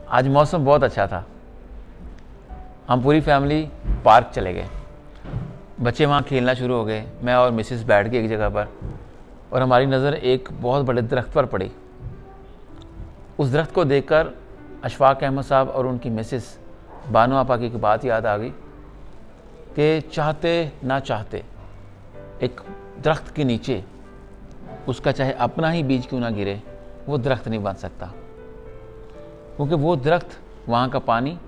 आज मौसम बहुत अच्छा था। हम पूरी फैमिली पार्क चले गए। बच्चे वहाँ खेलना शुरू हो गए। मैं और मिसेस बैठ गए एक जगह पर और हमारी नज़र एक बहुत बड़े दरख्त पर पड़ी। उस दरख्त को देखकर अशफाक अहमद साहब और उनकी मिसेस बानो आपा की एक बात याद आ गई कि चाहते ना चाहते एक दरख्त के नीचे उसका चाहे अपना ही बीज क्यों ना गिरे, वो दरख्त नहीं बन सकता, क्योंकि वो दरख्त वहाँ का पानी,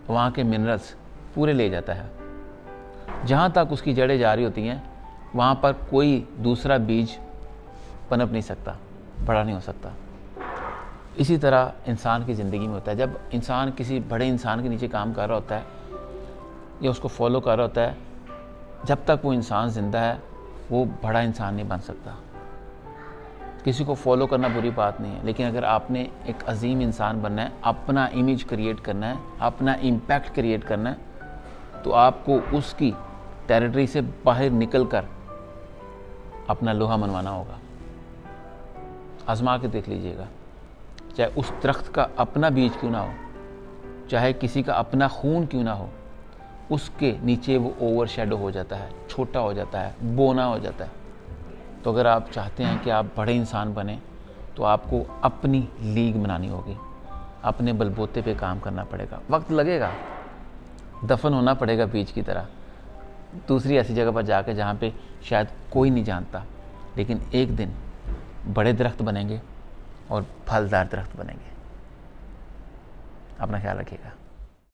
वहाँ के मिनरल्स पूरे ले जाता है। जहाँ तक उसकी जड़ें जा रही होती हैं वहाँ पर कोई दूसरा बीज पनप नहीं सकता, बड़ा नहीं हो सकता। इसी तरह इंसान की ज़िंदगी में होता है। जब इंसान किसी बड़े इंसान के नीचे काम कर रहा होता है या उसको फॉलो कर रहा होता है, जब तक वो इंसान ज़िंदा है वो बड़ा इंसान नहीं बन सकता। किसी को फॉलो करना बुरी बात नहीं है, लेकिन अगर आपने एक अजीम इंसान बनना है, अपना इमेज क्रिएट करना है, अपना इम्पैक्ट क्रिएट करना है, तो आपको उसकी टेरिटरी से बाहर निकल कर अपना लोहा मनवाना होगा। आजमा के देख लीजिएगा। चाहे उस दरख्त का अपना बीज क्यों ना हो, चाहे किसी का अपना खून क्यों ना हो, उसके नीचे वो ओवर शेडो हो जाता है, छोटा हो जाता है, बोना हो जाता है। तो अगर आप चाहते हैं कि आप बड़े इंसान बने तो आपको अपनी लीग बनानी होगी, अपने बलबूते पे काम करना पड़ेगा। वक्त लगेगा, दफन होना पड़ेगा बीज की तरह दूसरी ऐसी जगह पर जाकर जहाँ पे शायद कोई नहीं जानता, लेकिन एक दिन बड़े दरख्त बनेंगे और फलदार दरख्त बनेंगे। अपना ख्याल रखिएगा।